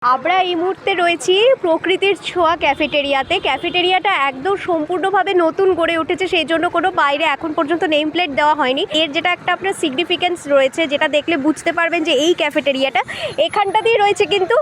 আমরা এই মুহূর্তে রয়েছি প্রকৃতির ছোঁয়া ক্যাফেটেরিয়াতে। ক্যাফেটেরিয়াটা একদম সম্পূর্ণভাবে নতুন গড়ে উঠেছে, সেই জন্য কোনো বাইরে এখন পর্যন্ত নেম প্লেট দেওয়া হয়নি। এর যেটা একটা আপনার সিগনিফিক্যান্স রয়েছে, যেটা দেখলে বুঝতে পারবেন যে এই ক্যাফেটেরিয়াটা এখানটাতেই রয়েছে কিন্তু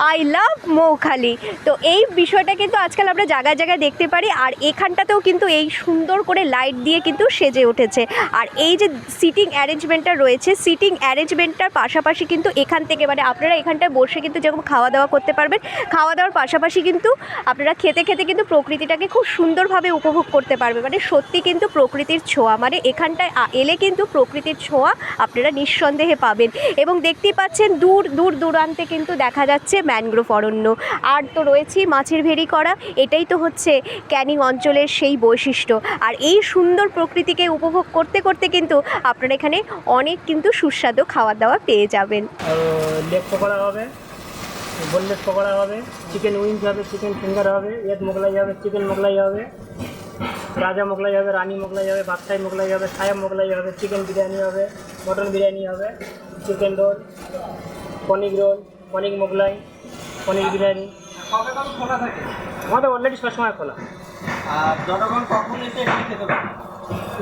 আই লাভ মৌখালি। তো এই বিষয়টা কিন্তু আজকাল আমরা জায়গায় জায়গায় দেখতে পারি, আর এখানটাতেও কিন্তু এই সুন্দর করে লাইট দিয়ে কিন্তু সেজে উঠেছে। আর এই যে সিটিং অ্যারেঞ্জমেন্টটা রয়েছে, সিটিং অ্যারেঞ্জমেন্টটার পাশাপাশি কিন্তু এখান থেকে আপনারা এখানটায় বসে কিন্তু যেরকম খাওয়া দাওয়া করতে পারবেন, খাওয়া দাওয়ার পাশাপাশি কিন্তু আপনারা খেতে খেতে কিন্তু প্রকৃতিটাকে খুব সুন্দরভাবে উপভোগ করতে পারবেন। সত্যি কিন্তু প্রকৃতির ছোঁয়া, এখানটায় এলে কিন্তু প্রকৃতির ছোঁয়া আপনারা নিঃসন্দেহে পাবেন। এবং দেখতেই পাচ্ছেন দূর দূর দূরান্তে কিন্তু দেখা যাচ্ছে ম্যানগ্রোভ অরণ্য, আর তো রয়েছেই মাছের ভেরি করা। এটাই তো হচ্ছে ক্যানিং অঞ্চলের সেই বৈশিষ্ট্য। আর এই সুন্দর প্রকৃতিকে উপভোগ করতে করতে কিন্তু আপনারা এখানে অনেক কিন্তু সুস্বাদু খাওয়া দাওয়া পেয়ে যাবেন। লেগ পকোড়া হবে, বোনলেস পকোড়া হবে, চিকেন উইংস হবে, চিকেন ফিঙ্গার হবে, এগ মোগলাই হবে, চিকেন মোগলাই হবে, রাজা মোগলাই হবে, রানী মোগলাই হবে, বাদশাহী মোগলাই হবে, সাহেব মোগলাই হবে, চিকেন বিরিয়ানি হবে, মটন বিরিয়ানি হবে, চিকেন রোল, পনির রোল, পনির মোগলাই, পনির বিরিয়ানি। আমাদের অলরেডি সবসময় খোলা। আর জনগণ কখন এসে এখানে খেতে পারে?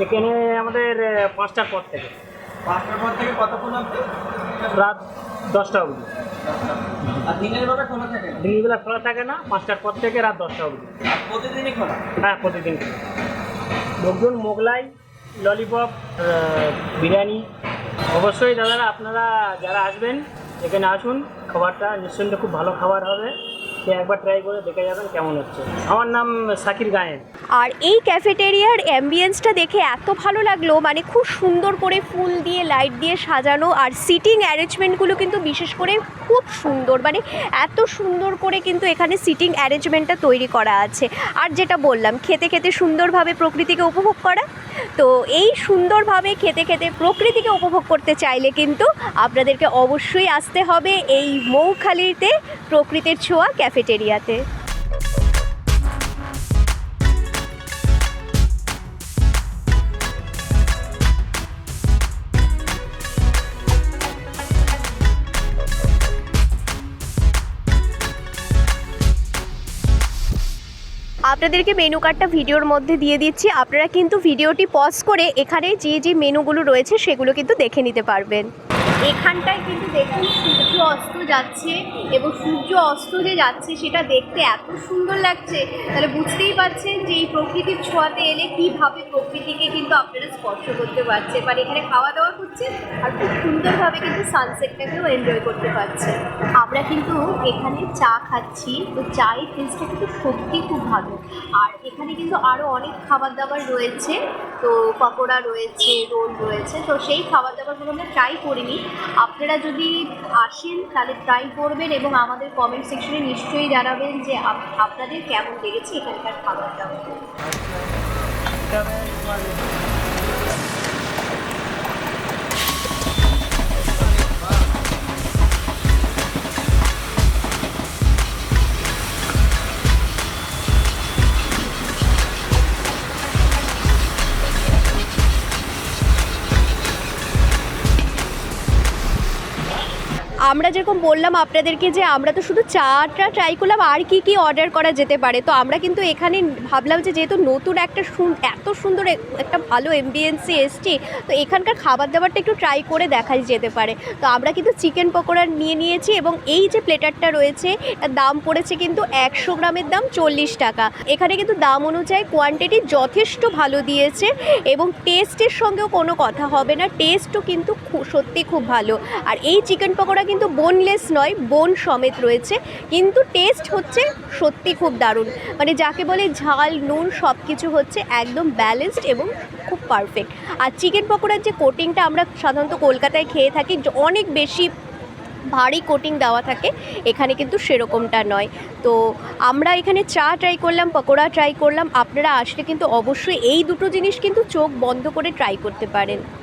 এখানে আমাদের 5টার পর থেকে। 5টার পর থেকে কতক্ষণ অবধি? রাত 10টা অবধি। আর দিনের বেলা খোলা থাকে না? দিনের বেলা খোলা থাকে না, 5টার পর থেকে রাত 10টা অবধি। আর প্রতিদিনই খোলা? হ্যাঁ, প্রতিদিন। লোকজন মোগলাই, ললিপপ, বিরিয়ানি। অবশ্যই দাদারা আপনারা যারা আসবেন এখানে আসুন, খাবারটা নিঃসন্দেহে খুব ভালো খাবার হবে। সে একবার ট্রাই করে দেখে যাবেন কেমন হচ্ছে। আমার নাম সাকির গায়েন। আর এই ক্যাফেটেরিয়ার অ্যাম্বিয়েন্সটা দেখে এত ভালো লাগলো, খুব সুন্দর করে ফুল দিয়ে লাইট দিয়ে সাজানো, আর সিটিং অ্যারেঞ্জমেন্টগুলো কিন্তু বিশেষ করে খুব সুন্দর, এত সুন্দর করে কিন্তু এখানে সিটিং অ্যারেঞ্জমেন্টটা তৈরি করা আছে। আর যেটা বললাম, খেতে খেতে সুন্দরভাবে প্রকৃতিকে উপভোগ করা। তো এই সুন্দরভাবে খেতে খেতে প্রকৃতিকে উপভোগ করতে চাইলে কিন্তু আপনাদেরকে অবশ্যই আসতে হবে এই মৌখালিতে প্রকৃতির ছোঁয়া ক্যাফেটেরিয়াতে। আপনাদেরকে মেনু কার্ডটা ভিডিওর মধ্যে দিয়ে দিচ্ছি, আপনারা কিন্তু ভিডিওটি পজ করে এখানে যে যে মেনুগুলো রয়েছে সেগুলো কিন্তু দেখে নিতে পারবেন। এখানটায় কিন্তু দেখুন সূর্য অস্ত যাচ্ছে, এবং সূর্য অস্ত যে যাচ্ছে সেটা দেখতে এত সুন্দর লাগছে, তাহলে বুঝতেই পারছেন যে এই প্রকৃতির ছোঁয়াতে এলে কীভাবে প্রকৃতিকে কিন্তু আপনারা স্পর্শ করতে পারছেন। এখানে খাওয়া দাওয়া করছেন আর খুব সুন্দরভাবে কিন্তু সানসেটটাকেও এনজয় করতে পারছেন। আমরা কিন্তু এখানে চা খাচ্ছি, তো চায়ের টেস্টটা কিন্তু সত্যি খুব ভালো। আর এখানে কিন্তু আরও অনেক খাবার দাবার রয়েছে, তো পকোড়া রয়েছে, রোল রয়েছে, তো সেই খাবার দাবারগুলো আমরা ট্রাই করিনি। আপনারা যদি আসেন তাহলে ট্রাই করবেন, এবং আমাদের কমেন্ট সেকশনে নিশ্চয়ই জানাবেন যে আপনাদের কেমন লেগেছে এখানকার খাবার দাবার। আমরা যেরকম বললাম আপনাদেরকে যে আমরা তো শুধু চাটা ট্রাই করলাম, আর কি কি অর্ডার করা যেতে পারে। তো আমরা কিন্তু এখানে ভাবলাম যে যেহেতু নতুন একটা এত সুন্দর একটা ভালো এমবিএন্সে এসছি, তো এখানকার খাবার দাবারটা একটু ট্রাই করে দেখা যেতে পারে। তো আমরা কিন্তু চিকেন পকোড়া নিয়েছি, এবং এই যে প্লেটারটা রয়েছে তার দাম পড়েছে কিন্তু 100 গ্রামের দাম 40 টাকা। এখানে কিন্তু দাম অনুযায়ী কোয়ান্টিটি যথেষ্ট ভালো দিয়েছে, এবং টেস্টের সঙ্গেও কোনো কথা হবে না, টেস্টও কিন্তু সত্যি খুব ভালো। আর এই চিকেন পকোড়া কিন্তু বোনলেস নয়, বোন সমেত রয়েছে, কিন্তু টেস্ট হচ্ছে সত্যি খুব দারুণ। যাকে বলে ঝাল নুন সব কিছু হচ্ছে একদম ব্যালেন্সড এবং খুব পারফেক্ট। আর চিকেন পকোড়ার যে কোটিংটা আমরা সাধারণত কলকাতায় খেয়ে থাকি, অনেক বেশি ভারী কোটিং দেওয়া থাকে, এখানে কিন্তু সেরকমটা নয়। তো আমরা এখানে চা ট্রাই করলাম, পকোড়া ট্রাই করলাম। আপনারা আসলে কিন্তু অবশ্যই এই দুটো জিনিস কিন্তু চোখ বন্ধ করে ট্রাই করতে পারেন।